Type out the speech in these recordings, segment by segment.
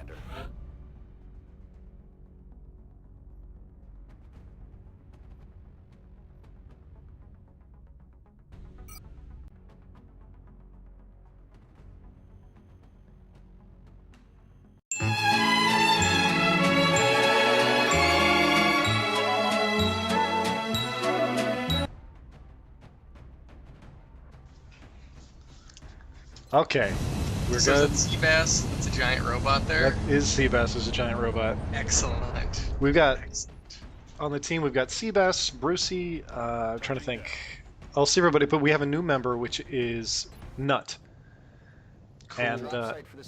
Commander. Okay, we're So good. is that Seabass? That's a giant robot there? That is Seabass, is a giant robot. Excellent. We've got, Excellent. on the team, we've got Seabass, Brucey, I'm trying to think. I'll see everybody, but we have a new member, which is Nut. And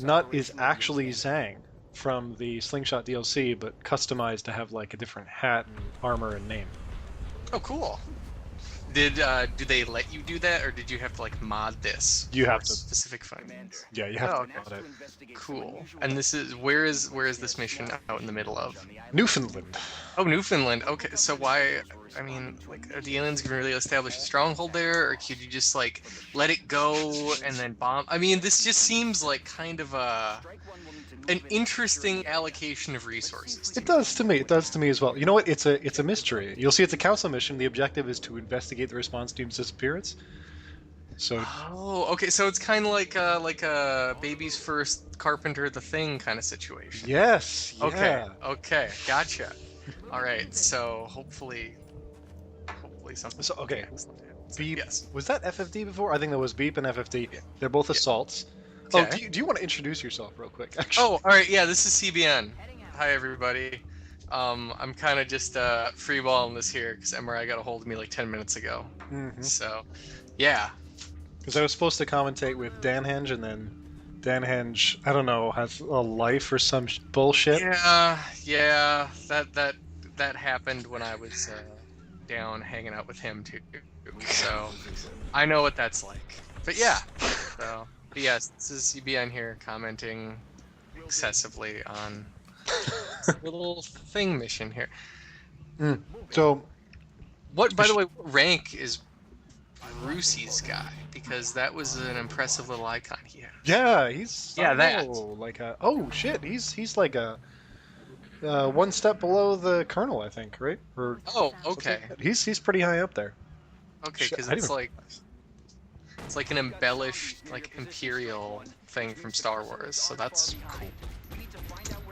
Nut is actually Zhang from the Slingshot DLC, but customized to have like a different hat and armor and name. Oh, cool. Do they let you do that, or did you have to like mod this? You have for to. specific findings. Yeah, you have Oh, to mod it. Cool. And this is where is this mission out in the middle of? Newfoundland. Oh, Newfoundland. Okay, so why? I mean, like, are the aliens gonna really establish a stronghold there, or could you just like let it go and then bomb? I mean, this just seems like kind of an interesting allocation of resources. It does to me. It does to me as well. You know what? It's a mystery. You'll see it's a council mission. The objective is to investigate the response team's disappearance. So Oh, okay. So it's kind of like a baby's first Carpenter the Thing kind of situation. yes, yeah. Okay. Okay. Gotcha. All right. So hopefully something. So okay, excellent happens. Beep. Yes. Was that FFD before? I think that was Beep and FFD. They're both assaults. Okay. Oh, do you want to introduce yourself real quick? Actually? Oh, all right. Yeah, this is CBN. Hi, everybody. I'm kind of just freeballing this here because MRI got a hold of me like 10 minutes ago. So, yeah. Because I was supposed to commentate with Dan Henge, and then Dan Henge, I don't know, has a life or some bullshit. Yeah. That happened when I was down hanging out with him too. So I know what that's like. But yeah. So, but yes, this is CBN here commenting excessively on this little thing mission here. So, What, by the way, what rank is Brucey's guy? Because that was an impressive little icon he had. yeah, he's Yeah, that. like a shit, he's like a one step below the colonel, I think, right? Or Oh, okay. he's pretty high up there. Okay, because I didn't it's like an embellished, like imperial thing from Star Wars. So that's cool.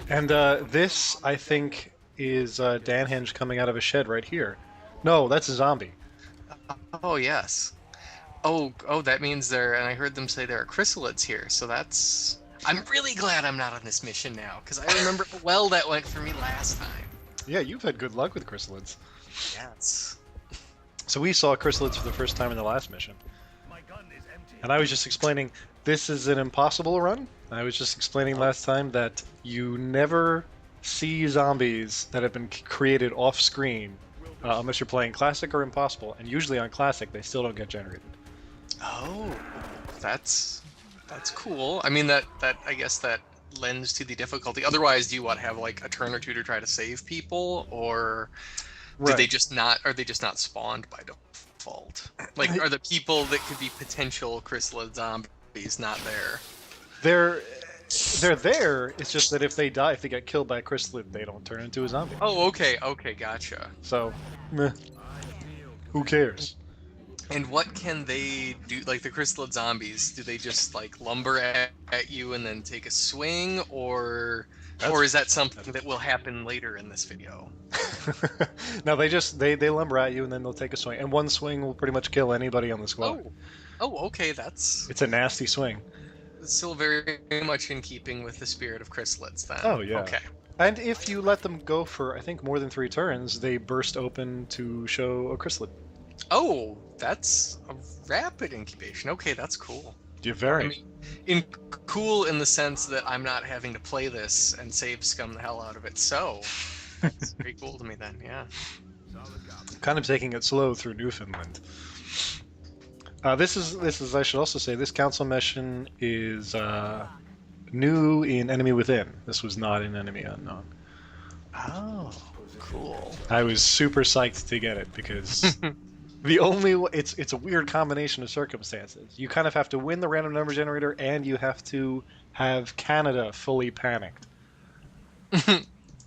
And this, I think, is Dan Henge coming out of a shed right here. No, that's a zombie. Oh yes. Oh, that means there. And I heard them say there are chrysalids here. So that's. I'm really glad I'm not on this mission now because I remember how well that went for me last time. Yeah, you've had good luck with chrysalids. Yes. So we saw chrysalids for the first time in the last mission. And I was just explaining, this is an impossible run. I was just explaining last time that you never see zombies that have been created off screen unless you're playing Classic or Impossible. And usually on Classic, they still don't get generated. Oh, that's cool. I mean that I guess that lends to the difficulty. Otherwise, do you want to have like a turn or two to try to save people, or Right. are they just not spawned by default? Like, are the people that could be potential chrysalid zombies not there? They're there. It's just that if they die, if they get killed by a chrysalid, they don't turn into a zombie. Oh, okay, gotcha. So, meh. Who cares? And what can they do? Like the chrysalid zombies, do they just like lumber at you and then take a swing, or is that something that will happen later in this video? No, they lumber at you and then they'll take a swing, and one swing will pretty much kill anybody on the squad. Oh, okay, it's a nasty swing. Still very much in keeping with the spirit of chrysalids then. Oh yeah. Okay. And if you let them go for, I think, more than 3 turns, they burst open to show a chrysalid. Oh, that's a rapid incubation. Okay, that's cool. You're very. I mean, cool in the sense that I'm not having to play this and save scum the hell out of it. So, that's pretty cool to me then. Yeah. Kind of taking it slow through Newfoundland. This is. I should also say this council mission is new in Enemy Within. This was not in Enemy Unknown. Oh, cool. I was super psyched to get it because it's a weird combination of circumstances. You kind of have to win the random number generator, and you have to have Canada fully panicked.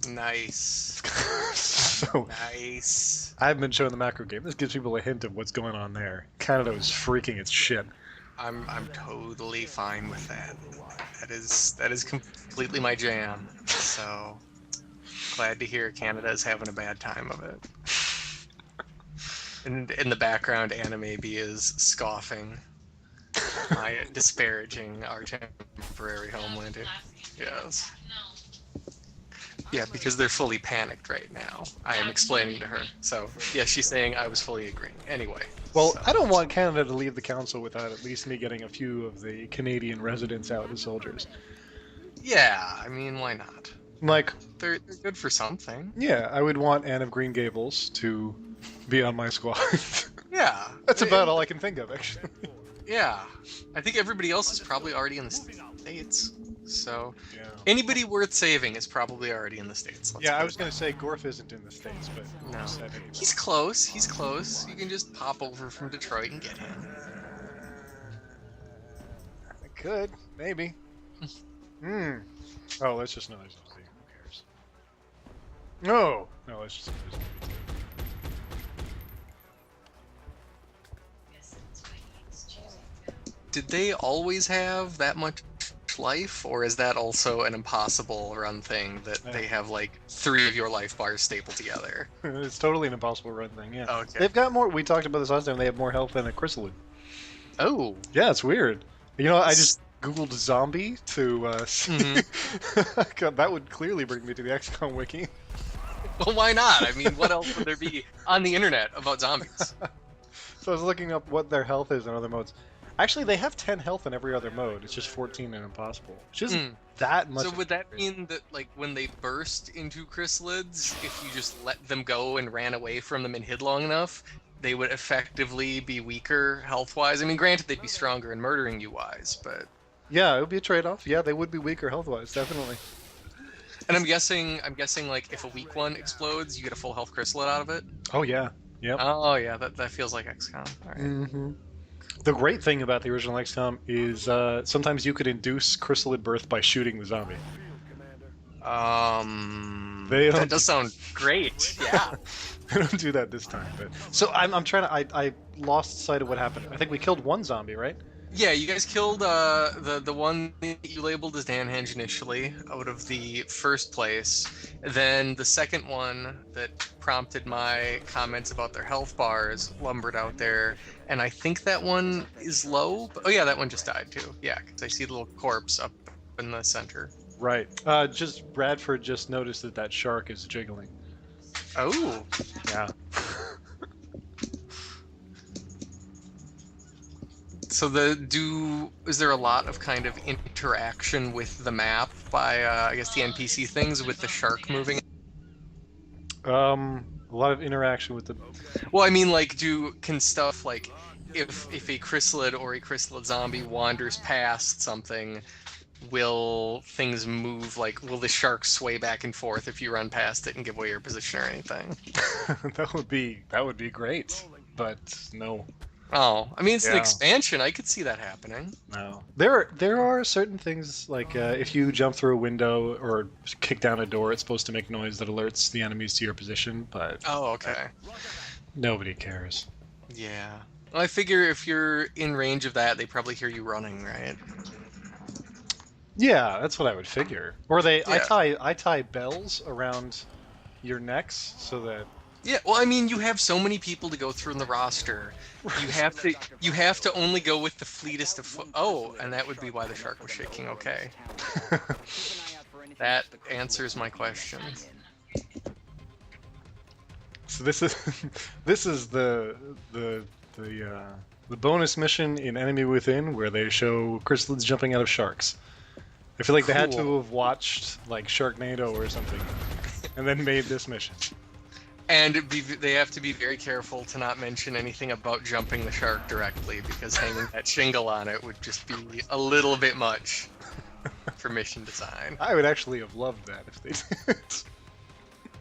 Nice. So Nice. I've been showing the macro game. This gives people a hint of what's going on there. Canada is freaking its shit. I'm totally fine with that. That is completely my jam. So glad to hear Canada is having a bad time of it. And in the background, Anime B is scoffing, my disparaging our temporary homeland. Yes. Yeah, because they're fully panicked right now. I am explaining to her. So, yeah, she's saying I was fully agreeing. Anyway. Well, so. I don't want Canada to leave the council without at least me getting a few of the Canadian residents out as soldiers. Yeah, I mean, why not? Like, they're good for something. Yeah, I would want Anne of Green Gables to be on my squad. Yeah. That's about all I can think of, actually. Yeah. I think everybody else is probably already in the States. So, Yeah. anybody worth saving is probably already in the States. Yeah, I was going to say Gorf isn't in the States, but no. Anyway. He's close. He's close. You can just pop over from Detroit and get him. I could, maybe. Oh, let's just know there's no Z. Who cares? No! No, let's just know there's no Z. Did they always have that much life, or is that also an impossible run thing that they have like 3 of your life bars stapled together? It's totally an impossible run thing, yeah. Okay. They've got more, we talked about this last time, they have more health than a chrysalid. Oh. Yeah, it's weird. You know, I just Googled zombie to see. God, that would clearly bring me to the XCOM wiki. Well, why not? I mean, what else would there be on the internet about zombies? So I was looking up what their health is in other modes. Actually, they have 10 health in every other mode. It's just 14 in Impossible, which isn't that much. So would that mean that, like, when they burst into chrysalids, if you just let them go and ran away from them and hid long enough, they would effectively be weaker health-wise? I mean, granted, they'd be stronger in murdering you wise, but... Yeah, it would be a trade-off. Yeah, they would be weaker health-wise, definitely. And I'm guessing, like, if a weak one explodes, you get a full health chrysalid out of it? Oh, yeah. Yep. Oh, yeah, that feels like XCOM. All right. Mm-hmm. The great thing about the original XCOM is sometimes you could induce chrysalid birth by shooting the zombie. That does sound great. Yeah. I don't do that this time, but so I'm trying to. I lost sight of what happened. I think we killed one zombie, right? Yeah, you guys killed the one that you labeled as Danhenge initially out of the first place. Then the second one that prompted my comments about their health bars lumbered out there, and I think that one is low. Oh yeah, that one just died too. Yeah, because I see the little corpse up in the center. Right. Just Bradford just noticed that shark is jiggling. Oh. Yeah. So is there a lot of kind of interaction with the map by I guess the NPC things with the shark moving? A lot of interaction with the. Well, I mean, like, can stuff like if a chrysalid or a chrysalid zombie wanders past something, will things move? Like, will the shark sway back and forth if you run past it and give away your position or anything? That would be great, but no. Oh, I mean, it's an expansion. I could see that happening. No. There are certain things, like if you jump through a window or kick down a door, it's supposed to make noise that alerts the enemies to your position, but... Oh, okay. Nobody cares. Yeah. Well, I figure if you're in range of that, they probably hear you running, right? Yeah, that's what I would figure. Or I tie bells around your necks so that... Yeah, well, I mean, you have so many people to go through in the roster. You have to only go with the fleetest of Oh, and that would be why the shark was shaking. Okay. That answers my question. So this is the bonus mission in Enemy Within where they show chrysalids jumping out of sharks. I feel like they had to have watched like Sharknado or something, and then made this mission. And they have to be very careful to not mention anything about jumping the shark directly, because hanging that shingle on it would just be a little bit much for mission design. I would actually have loved that if they did.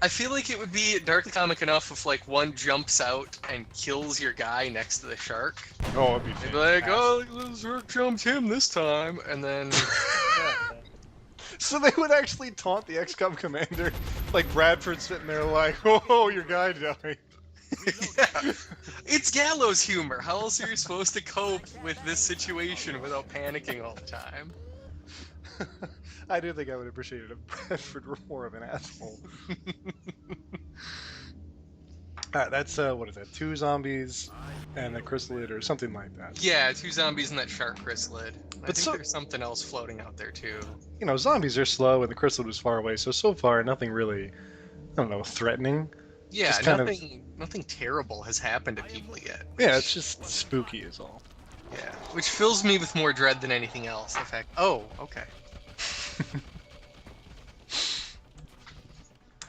I feel like it would be dark comic enough if like one jumps out and kills your guy next to the shark. Oh, it'd be fantastic. They'd be like, oh, the shark jumped him this time, and then... So they would actually taunt the XCOM commander, like Bradford sitting there like, "Oh, your guy died." Yeah. It's gallows humor. How else are you supposed to cope with this situation without panicking all the time? I do think I would appreciate it if Bradford were more of an asshole. Alright, that's, what is that? 2 zombies and a chrysalid or something like that. Yeah, 2 zombies and that shark chrysalid. I But think there's something else floating out there too. You know, zombies are slow and the chrysalid was far away, so far nothing really, I don't know, threatening. Yeah, Just kind nothing terrible has happened to people yet. Yeah, it's just spooky is all. Yeah, which fills me with more dread than anything else. The fact, oh, okay.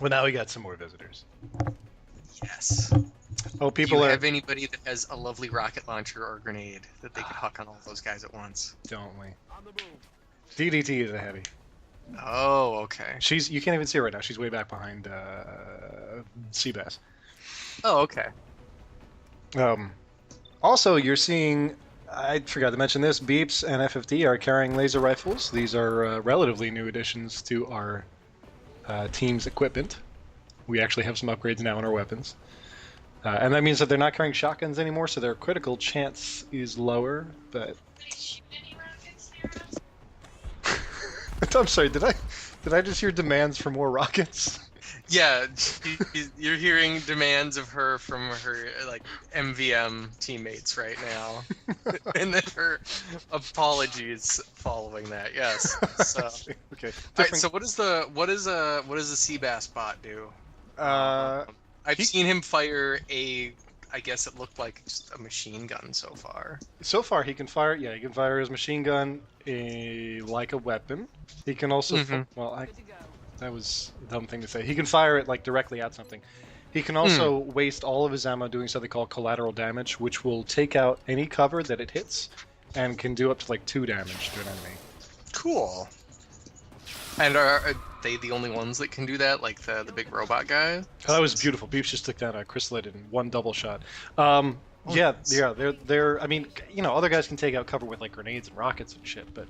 Well, now we got some more visitors. Yes. Oh, Do people you are... have anybody that has a lovely rocket launcher or grenade that they can huck on all those guys at once? Don't we? DDT is a heavy. Oh, okay. You can't even see her right now. She's way back behind Seabass. Oh, okay. Also, you're seeing, I forgot to mention this, Beeps and FFD are carrying laser rifles. These are relatively new additions to our team's equipment. We actually have some upgrades now in our weapons. And that means that they're not carrying shotguns anymore, so their critical chance is lower, but... I'm sorry, did I just hear demands for more rockets? Yeah, you're hearing demands of her from her like MVM teammates right now, and then her apologies following that. Yes. So okay. all right. So what does the Seabass bot do? I've seen him fire I guess it looked like just a machine gun so far. So far, he can fire. Yeah, he can fire his machine gun like a weapon. He can also. That was a dumb thing to say. He can fire it like directly at something. He can also waste all of his ammo doing something called collateral damage, which will take out any cover that it hits, and can do up to like 2 damage to an enemy. Cool. And are they the only ones that can do that, like the big robot guy? Oh, that was beautiful. Beeps just took down a chrysalid in one double shot. Yeah, they're. I mean, you know, other guys can take out cover with like grenades and rockets and shit, but.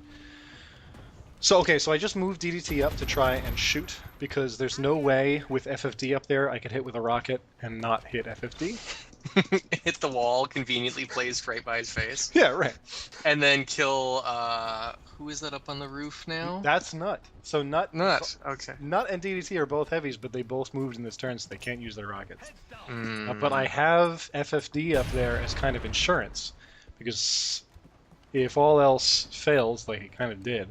So I just moved DDT up to try and shoot because there's no way with FFD up there I could hit with a rocket and not hit FFD. Hit the wall, conveniently placed right by his face. Yeah, right. And then kill. Who is that up on the roof now? That's Nut. So Nut. Okay. Nut and DDT are both heavies, but they both moved in this turn, so they can't use their rockets. But I have FFD up there as kind of insurance, because if all else fails, like he kind of did.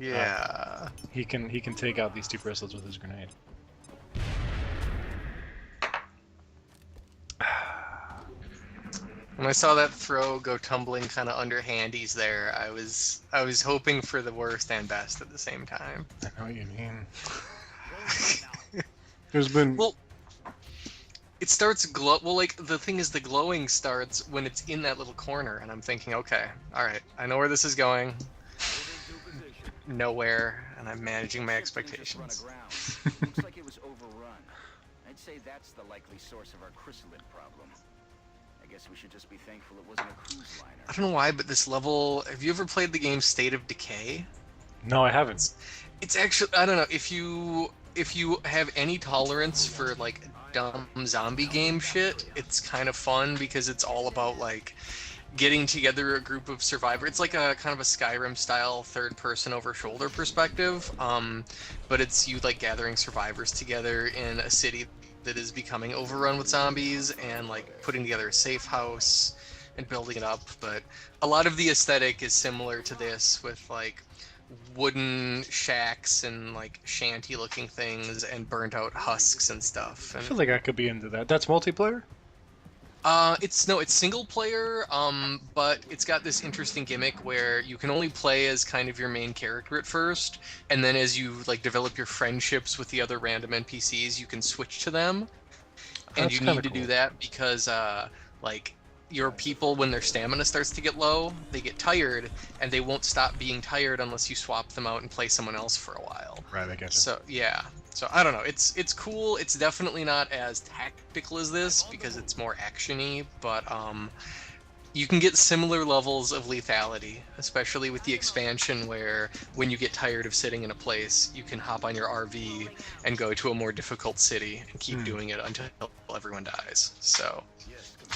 Yeah. He can take out these 2 bristles with his grenade. When I saw that throw go tumbling kind of underhandies there, I was hoping for the worst and best at the same time. I know what you mean. There's been it starts glow. Well, like the thing is, the glowing starts when it's in that little corner, and I'm thinking, okay, all right, I know where this is going. Nowhere, and I'm managing my expectations. Looks like it was overrun. I'd say that's the likely source of our chrysalid problem. I guess we should just be thankful it wasn't a cruise liner. I don't know why, but this level... Have you ever played the game State of Decay? No, I haven't. It's actually... I don't know, if you have any tolerance for, like, dumb zombie game shit, it's kind of fun because it's all about, like, getting together a group of survivors. It's like a kind of a Skyrim-style third-person over-shoulder perspective, but it's you, like, gathering survivors together in a city that is becoming overrun with zombies and like putting together a safe house and building it up. But a lot of the aesthetic is similar to this, with like wooden shacks and like shanty looking things and burnt out husks and stuff. And I feel like I could be into that. That's multiplayer? It's single player, but it's got this interesting gimmick where you can only play as kind of your main character at first, and then as you like develop your friendships with the other random NPCs, you can switch to them. And That's you need to cool. do that because like your people, when their stamina starts to get low, they get tired, and they won't stop being tired unless you swap them out and play someone else for a while. Right, I get you. So yeah. So I don't know. It's cool. It's definitely not as tactical as this because it's more actiony, but You can get similar levels of lethality, especially with the expansion where when you get tired of sitting in a place, you can hop on your RV and go to a more difficult city and keep doing it until everyone dies. So,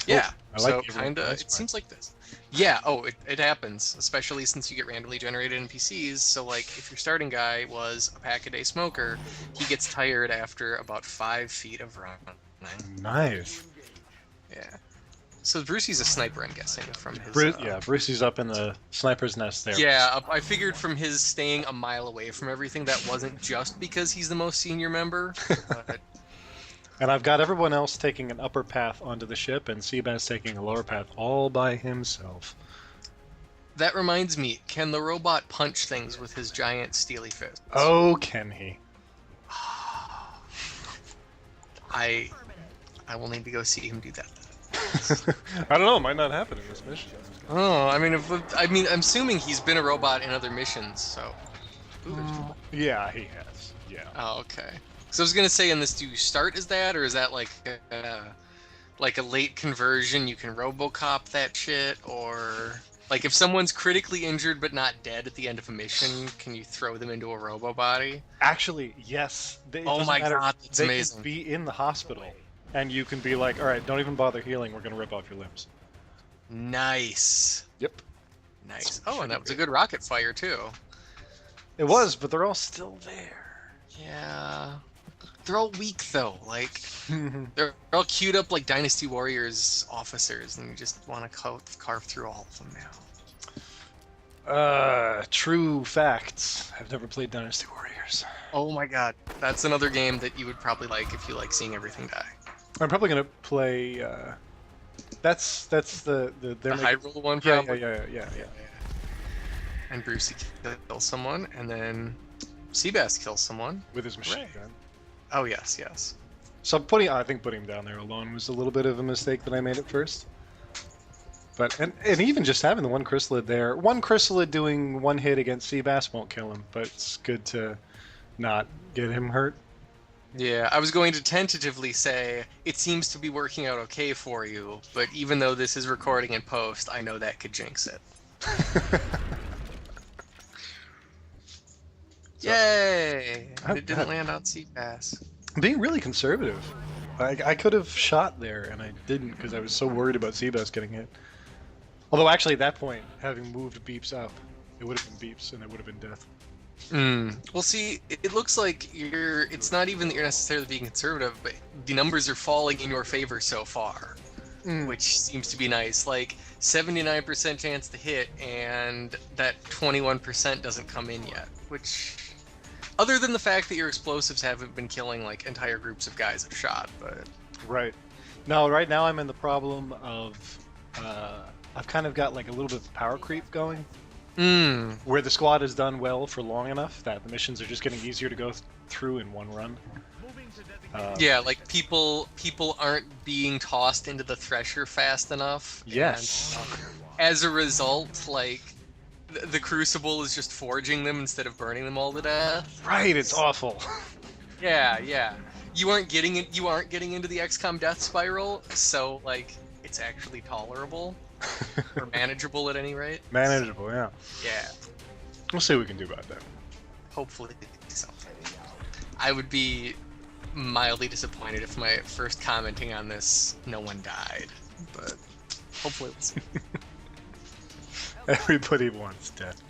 yeah. I like So the everyone kinda, dies it part. seems like this. Yeah, it happens, especially since you get randomly generated NPCs. So, like, if your starting guy was a pack-a-day smoker, he gets tired after about 5 feet of running. Nice. Yeah. So Brucey's a sniper, I'm guessing, from his... Yeah, Brucey's up in the sniper's nest there. Yeah, I figured from his staying a mile away from everything, that wasn't just because he's the most senior member. But... And I've got everyone else taking an upper path onto the ship, and Seabass taking a lower path all by himself. That reminds me, can the robot punch things with his giant steely fist? Oh, can he? I will need to go see him do that. I don't know. It might not happen in this mission. Oh, I mean, I'm assuming he's been a robot in other missions, so... Yeah, he has. Yeah. Oh, okay. So I was gonna say, in this, do you start as that, or is that like a late conversion? You can RoboCop that shit, or like if someone's critically injured but not dead at the end of a mission, can you throw them into a robo body? Actually, yes. Oh my god, that's they amazing. can be in the hospital, and you can be like, all right, don't even bother healing. We're gonna rip off your limbs. Nice. Yep. Nice. Oh, and that was a good rocket fire too. It was, but they're all still there. Yeah. They're all weak though. Like they're all queued up like Dynasty Warriors officers, and you just want to carve through all of them now. True facts. I've never played Dynasty Warriors. Oh my god, that's another game that you would probably like if you like seeing everything die. I'm probably gonna play. That's the The they're high making- roll one, Yeah, probably. yeah. And Brucey kills someone, and then Seabass kills someone. With his machine Hooray. gun. Oh yes, yes. So I think putting him down there alone was a little bit of a mistake that I made at first. But and even just having the one chrysalid there, one chrysalid doing one hit against Seabass won't kill him, but it's good to not get him hurt. Yeah, I was going to tentatively say it seems to be working out okay for you, but even though this is recording in post, I know that could jinx it. Yay! I'm- It didn't land on Seabass. I'm being really conservative. I could have shot there, and I didn't because I was so worried about Seabass getting hit. Although actually at that point, having moved Beeps up, it would have been Beeps and it would have been death. Well, see, it looks like it's not even that you're necessarily being conservative, but the numbers are falling in your favor so far, which seems to be nice. Like 79% chance to hit, and that 21% doesn't come in yet, which, other than the fact that your explosives haven't been killing like entire groups of guys I've shot, but Right. No, right now I'm in the problem of I've kind of got like a little bit of power creep going. Where the squad has done well for long enough that the missions are just getting easier to go through in one run. yeah, like people aren't being tossed into the thresher fast enough. Yes. And, as a result, like the Crucible is just forging them instead of burning them all to death. Right, it's awful. Yeah. You aren't getting into the XCOM death spiral, so like it's actually tolerable or manageable at any rate. Manageable, yeah. Yeah. We'll see what we can do about that. Hopefully something. I would be mildly disappointed if my first commenting on this no one died, but hopefully we'll see. Everybody wants death.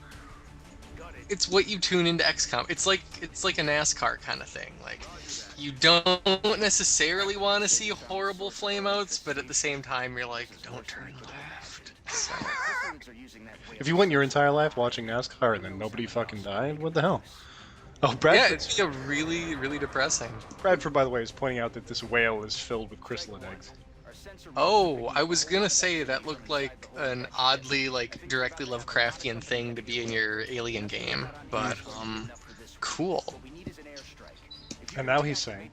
It's what you tune into XCOM. It's like a NASCAR kind of thing. Like you don't necessarily want to see horrible flameouts, but at the same time you're like, don't turn left. So, If you went your entire life watching NASCAR and then nobody fucking died, what the hell? Oh, yeah, Bradford. it's really, really depressing. Bradford, by the way, is pointing out that this whale is filled with chrysalid eggs. Oh, I was gonna say that looked like an oddly, like, directly Lovecraftian thing to be in your Alien game, but, cool. And now he's saying,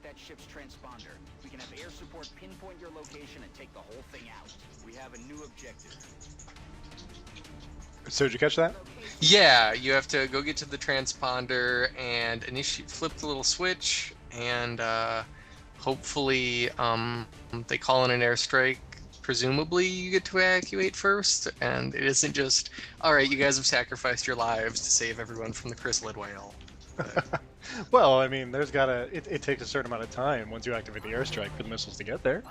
We can have air support pinpoint your location and take the whole thing out. We have a new objective. so did you catch that? Yeah, you have to go get to the transponder and flip the little switch, and hopefully they call in an airstrike presumably you get to evacuate first, and it isn't just, all right, you guys have sacrificed your lives to save everyone from the chrysalid whale. Well, I mean, it takes a certain amount of time once you activate the airstrike for the missiles to get there.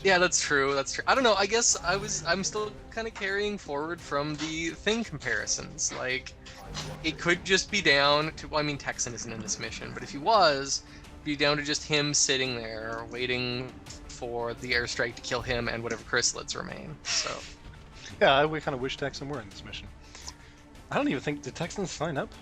Yeah, that's true. That's true. I don't know. I guess I'm still kind of carrying forward from the thing comparisons. Like, it could just be down to. Well, I mean, Texan isn't in this mission, but if he was, be down to just him sitting there waiting for the airstrike to kill him and whatever chrysalids remain. So. Yeah, we kind of wish Texan were in this mission. I don't even think did Texans sign up.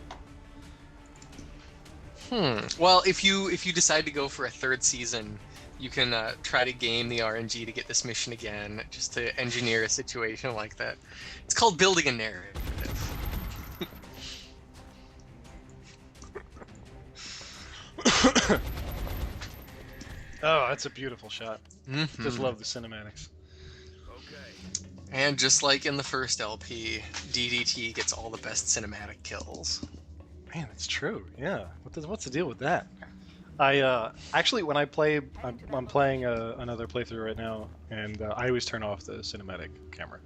Well, if you decide to go for a third season, you can try to game the RNG to get this mission again, just to engineer a situation like that. It's called building a narrative. Oh, that's a beautiful shot. Mm-hmm. Just love the cinematics. And just like in the first LP, DDT gets all the best cinematic kills. Man, it's true. Yeah. What's the deal with that? I actually, when I play, I'm playing another playthrough right now, and I always turn off the cinematic camera.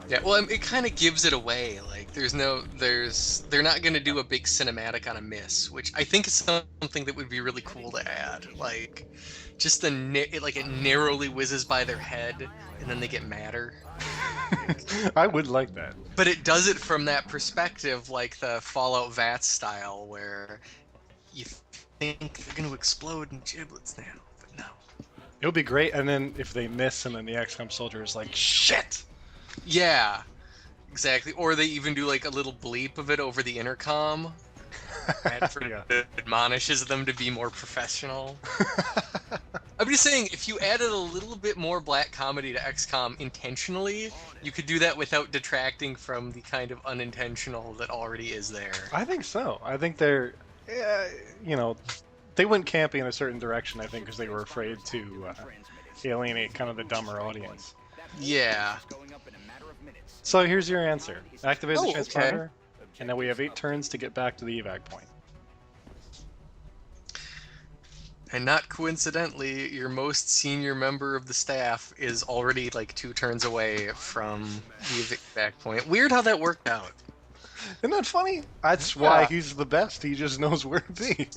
Yeah, well, it kind of gives it away. Like, they're not going to do a big cinematic on a miss, which I think is something that would be really cool to add. Like, just it narrowly whizzes by their head, and then they get madder. I would like that. But it does it from that perspective, like the Fallout VATS style, where you think they're going to explode in giblets now, but no. It would be great, and then if they miss, and then the XCOM soldier is like, shit! Yeah, exactly. Or they even do like a little bleep of it over the intercom. It admonishes them to be more professional. I'm just saying, if you added a little bit more black comedy to XCOM intentionally, you could do that without detracting from the kind of unintentional that already is there. I think so. I think they're, they went campy in a certain direction, I think, because they were afraid to alienate kind of the dumber audience. Yeah. So here's your answer. Activate the transponder, okay. And now we have 8 turns to get back to the evac point. And not coincidentally, your most senior member of the staff is already like 2 turns away from the evac point. Weird how that worked out. Isn't that funny? That's why he's the best. He just knows where to be.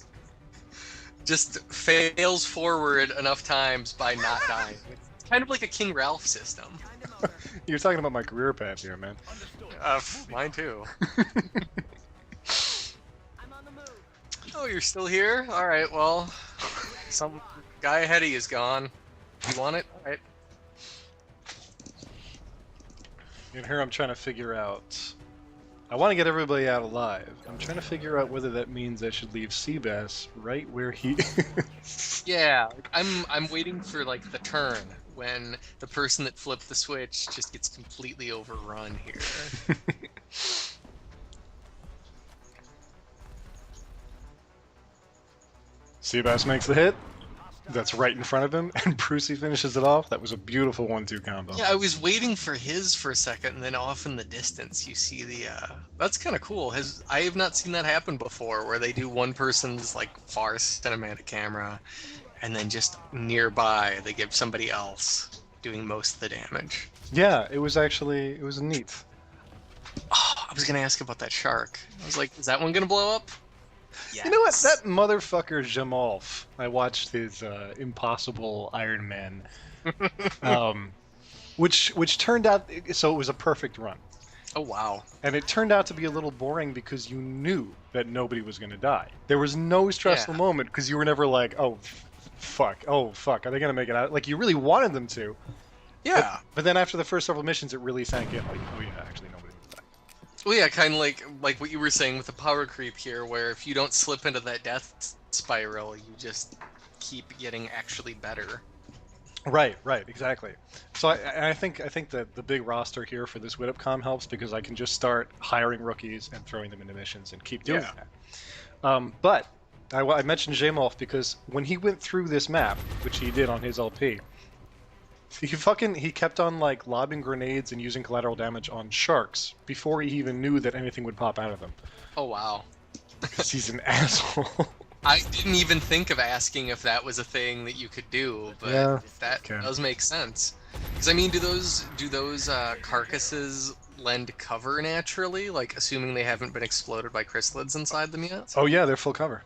Just fails forward enough times by not dying. It's kind of like a King Ralph system. You're talking about my career path here, man. Mine too. Oh, you're still here? Alright, well, some guy ahead of you is gone. You want it? Alright. And here I'm trying to figure out... I want to get everybody out alive. I'm trying to figure out whether that means I should leave Seabass right where he is. Yeah, I'm waiting for like the turn when the person that flipped the switch just gets completely overrun here. Seabass makes the hit. That's right in front of him, and Brucey finishes it off. That was a beautiful 1-2 combo. Yeah, I was waiting for his for a second, and then off in the distance you see the... That's kind of cool. I have not seen that happen before, where they do one person's like far cinematic camera, and then just nearby they give somebody else doing most of the damage. Yeah, it was neat. Oh, I was going to ask about that shark. I was like, is that one going to blow up? Yes. You know what? That motherfucker Jamalf. I watched his Impossible Iron Man, which turned out so it was a perfect run. Oh wow! And it turned out to be a little boring because you knew that nobody was going to die. There was no stressful moment because you were never like, oh fuck, are they going to make it out? Like you really wanted them to. Yeah. But then after the first several missions, it really sank in. Like, oh yeah, actually nobody. Well, yeah, kind of like what you were saying with the power creep here, where if you don't slip into that death spiral, you just keep getting actually better. Right, exactly. So I think that the big roster here for this WDDPCOM helps because I can just start hiring rookies and throwing them into missions and keep doing that. But I mentioned Jamolf because when he went through this map, which he did on his LP, he kept on like lobbing grenades and using collateral damage on sharks before he even knew that anything would pop out of them. Oh wow. Because he's an asshole. I didn't even think of asking if that was a thing that you could do, but that does make sense. Because I mean, do those carcasses lend cover naturally? Like, assuming they haven't been exploded by chrysalids inside them yet? Oh yeah, they're full cover.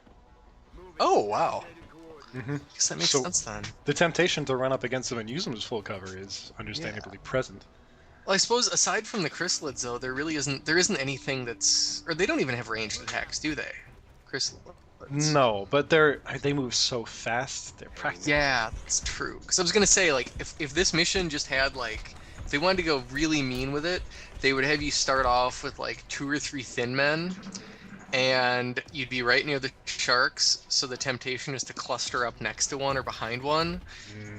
Oh wow. Mm-hmm. Guess that makes So- sense then. The temptation to run up against them and use them as full cover is understandably present. Well, I suppose aside from the chrysalids, though, there isn't anything that's, or they don't even have ranged attacks, do they? Chrysalids. No, but they move so fast. They're practically. Yeah, that's true. Because I was gonna say, like, if this mission just had like, if they wanted to go really mean with it, they would have you start off with like 2 or 3 thin men, and you'd be right near the sharks, so the temptation is to cluster up next to one or behind one,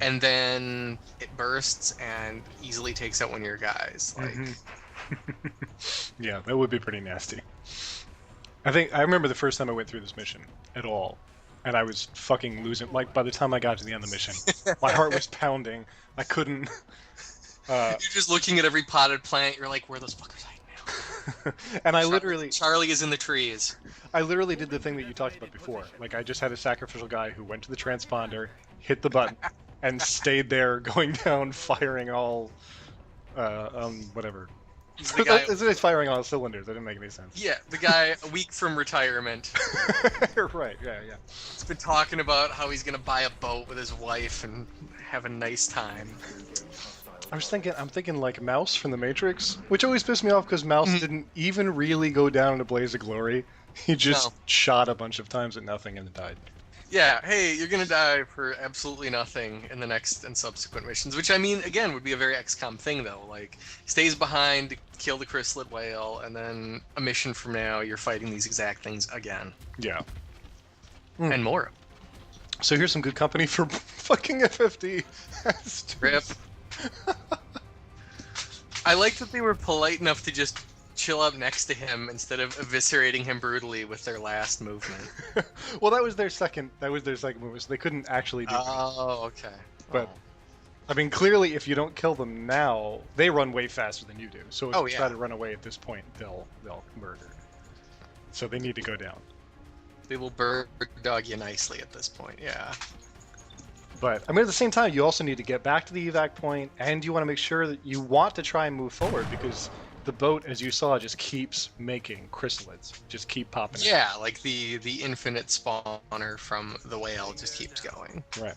and then it bursts and easily takes out one of your guys. Like, Yeah, that would be pretty nasty. I remember the first time I went through this mission at all, and I was fucking losing. Like, by the time I got to the end of the mission, my heart was pounding. I couldn't. you're just looking at every potted plant. You're like, where are those fuckers hiding now? And I literally, Charlie is in the trees. I literally did the thing that you talked about before. Like, I just had a sacrificial guy who went to the transponder, hit the button, and stayed there, going down, firing all, whatever. He's the guy. It's firing all cylinders. That didn't make any sense. Yeah, the guy a week from retirement. Right. Yeah. He's been talking about how he's gonna buy a boat with his wife and have a nice time. I'm thinking like Mouse from The Matrix, which always pissed me off because Mouse didn't even really go down in a blaze of glory. He just shot a bunch of times at nothing and died. Yeah, hey, you're gonna die for absolutely nothing in the next and subsequent missions, which I mean, again, would be a very XCOM thing, though. Like, stays behind to kill the chrysalid whale, and then a mission from now, you're fighting these exact things again. Yeah. And more. So here's some good company for fucking FFD. Rip. I like that they were polite enough to just chill up next to him instead of eviscerating him brutally with their last movement. Well, that was their second movement, so they couldn't actually do that. Oh, okay. But I mean, clearly, if you don't kill them now, they run way faster than you do. So if you try to run away at this point, they'll murder. So they need to go down. They will bird dog you nicely at this point, yeah. But I mean, at the same time, you also need to get back to the evac point, and you want to make sure that you want to try and move forward because the boat, as you saw, just keeps making chrysalids, just keep popping. Yeah, like the infinite spawner from the whale just keeps going. Right.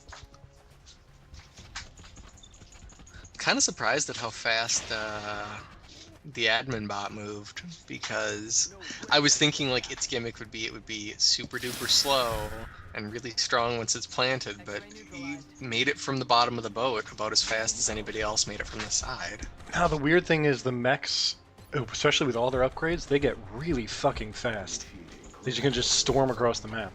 Kind of surprised at how fast the admin bot moved, because I was thinking like its gimmick would be super duper slow and really strong once it's planted, but he made it from the bottom of the boat about as fast as anybody else made it from the side. Now the weird thing is the mechs, especially with all their upgrades, they get really fucking fast. Because you can just storm across the map.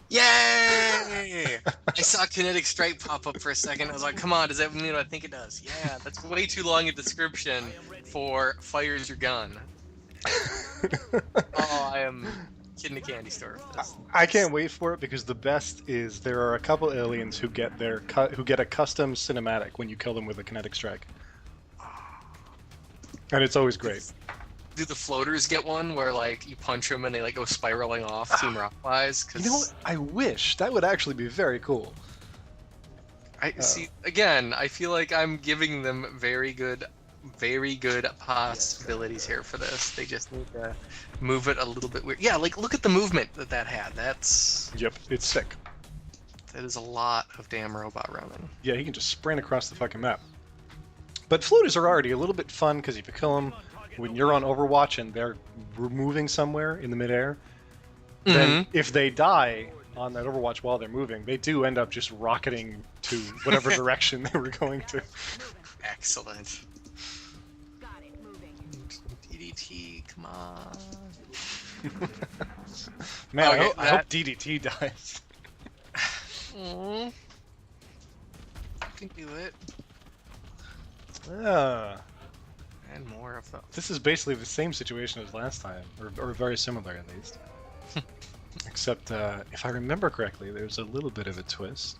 Yay! I saw Kinetic Strike pop up for a second. I was like, come on, does that mean what I think it does? Yeah, that's way too long a description for fires your gun. Oh, I am kid in a candy store with this. I can't wait for it because the best is there are a couple aliens who get a custom cinematic when you kill them with a kinetic strike, and it's always great. Do the floaters get one where like you punch them and they like go spiraling off Team Rockflies? You know what? I wish that would actually be very cool. I see. Again, I feel like I'm giving them very good possibilities here for this. They just need to move it a little bit weird. Yeah, like look at the movement that had. Yep, it's sick. That is a lot of damn robot running. Yeah, he can just sprint across the fucking map. But floaters are already a little bit fun because if you kill them when you're on Overwatch and they're moving somewhere in the midair, then if they die on that Overwatch while they're moving, they do end up just rocketing to whatever direction they were going to. Excellent. DDT, come on. Man, Okay, I hope DDT dies. You can do it. And more of those. This is basically the same situation as last time, or very similar at least. Except, if I remember correctly, there's a little bit of a twist.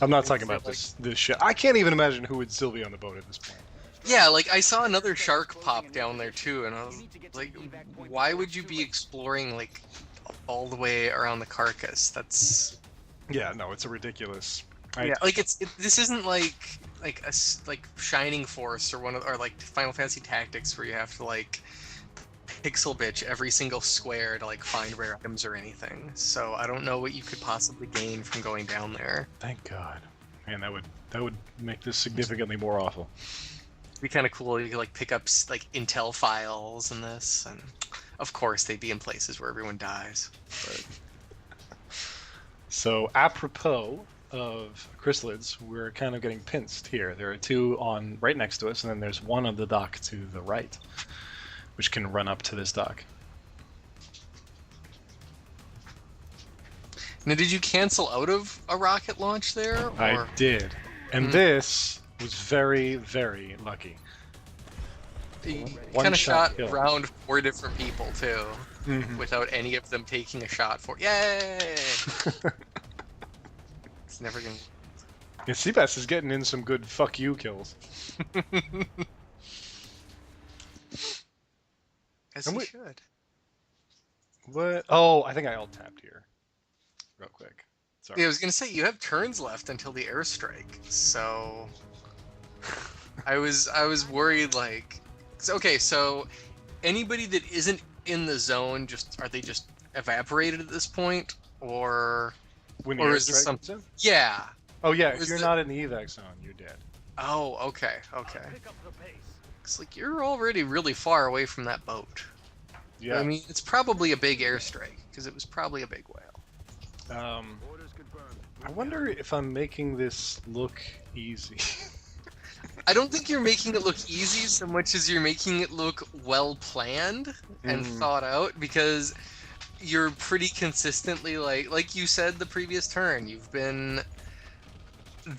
I'm not talking about this shit. I can't even imagine who would still be on the boat at this point. Yeah, like I saw another shark pop down there too, and I was like, why would you be exploring like all the way around the carcass? That's Yeah, no, it's a ridiculous. Yeah, like this isn't like like Shining Force or or like Final Fantasy Tactics where you have to like pixel bitch every single square to like find rare items or anything. So I don't know what you could possibly gain from going down there. Thank God. Man, that would make this significantly more awful. It'd be kind of cool. You could like pick up like intel files and this, and of course they'd be in places where everyone dies. But... So apropos of chrysalids, we're kind of getting pinched here. There are two on right next to us, and then there's one on the dock to the right, which can run up to this dock. Now, did you cancel out of a rocket launch there? Or... I did, and this was very, very lucky. You One kind of shot kill. around 4 different people too, without any of them taking a shot for. Yay! It's never gonna. Yeah, Seabass is getting in some good fuck you kills. As he should. What? Oh, I think I alt tapped here. Real quick. Sorry. Yeah, I was gonna say you have turns left until the airstrike, so I was worried like, okay, so anybody that isn't in the zone, are they just evaporated at this point, or When or the is this airstrike some? comes in? Yeah. Oh yeah, Or if is you're it- not in the evac zone, you're dead. Oh, okay. It's like you're already really far away from that boat. Yeah. I mean, it's probably a big airstrike because it was probably a big whale. I wonder if I'm making this look easy. I don't think you're making it look easy so much as you're making it look well planned and thought out, because you're pretty consistently like you said the previous turn, you've been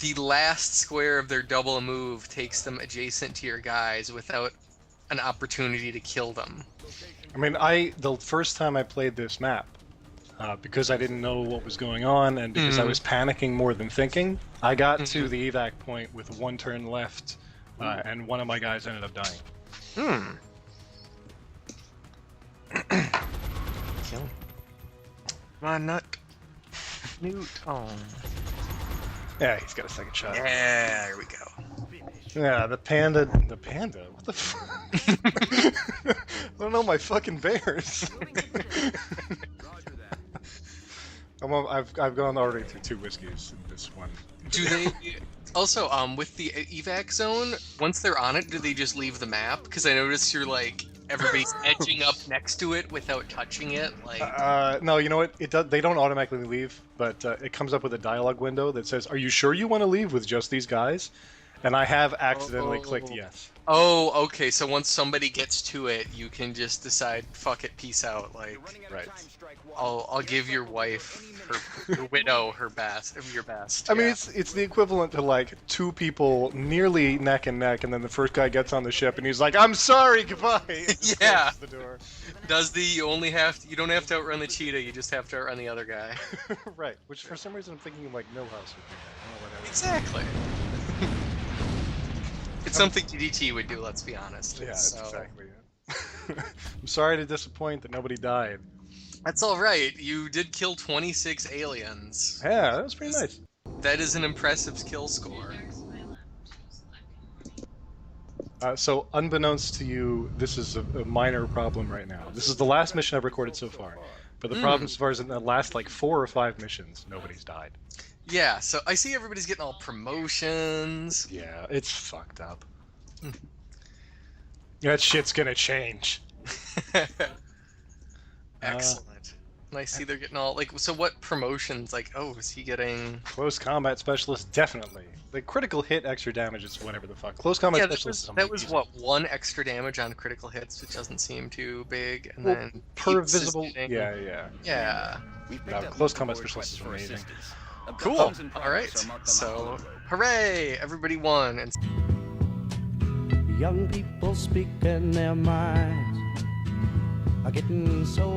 the last square of their double move takes them adjacent to your guys without an opportunity to kill them. I mean, the first time I played this map, because I didn't know what was going on and because I was panicking more than thinking, I got to the evac point with 1 turn left, and one of my guys ended up dying. Kill him. Come on, Nut. Newt. Oh. Yeah, he's got a second shot. Yeah, there we go. Yeah, the panda. The panda? What the fuck? I don't know my fucking bears. I've gone already through 2 whiskeys in this one. Do they also with the evac zone, once they're on it, do they just leave the map? Because I notice you're like everybody's edging up next to it without touching it. Like no, you know what? They don't automatically leave, but it comes up with a dialogue window that says, "Are you sure you want to leave with just these guys?" And I have accidentally clicked yes. Oh, okay. So once somebody gets to it, you can just decide, fuck it, peace out. Like, Right. I'll give your wife, your widow, your best. I mean, it's the equivalent to like 2 people nearly neck and neck, and then the first guy gets on the ship and he's like, "I'm sorry, goodbye." And just Yeah. closes the door. You don't have to outrun the cheetah, you just have to outrun the other guy. Right. Which for some reason I'm thinking of like Millhouse would do that. I don't know what that is. Exactly. It's something DDT would do, let's be honest. Yeah, So, exactly. I'm sorry to disappoint that nobody died. that's all right. You did kill 26 aliens. Yeah, that was pretty nice. That is an impressive kill score. So, unbeknownst to you, this is a minor problem right now. This is the last mission I've recorded so far. But the problem so far is in the last like 4 or 5 missions, nobody's died. Yeah, so I see everybody's getting all promotions. Yeah, it's fucked up. That shit's gonna change. Excellent. And I see they're getting all like. So what promotions? Like, oh, is he getting? Close combat specialist, definitely. The critical hit extra damage is whatever the fuck. Close combat Yeah, specialist is that something was easy. what, 1 extra damage on critical hits, which doesn't seem too big, and Well, then per Pete's is visible. getting- Yeah. Yeah. No, close combat specialist is amazing. Cool. All right. So, hooray! Everybody won. And Young people speaking their minds are getting so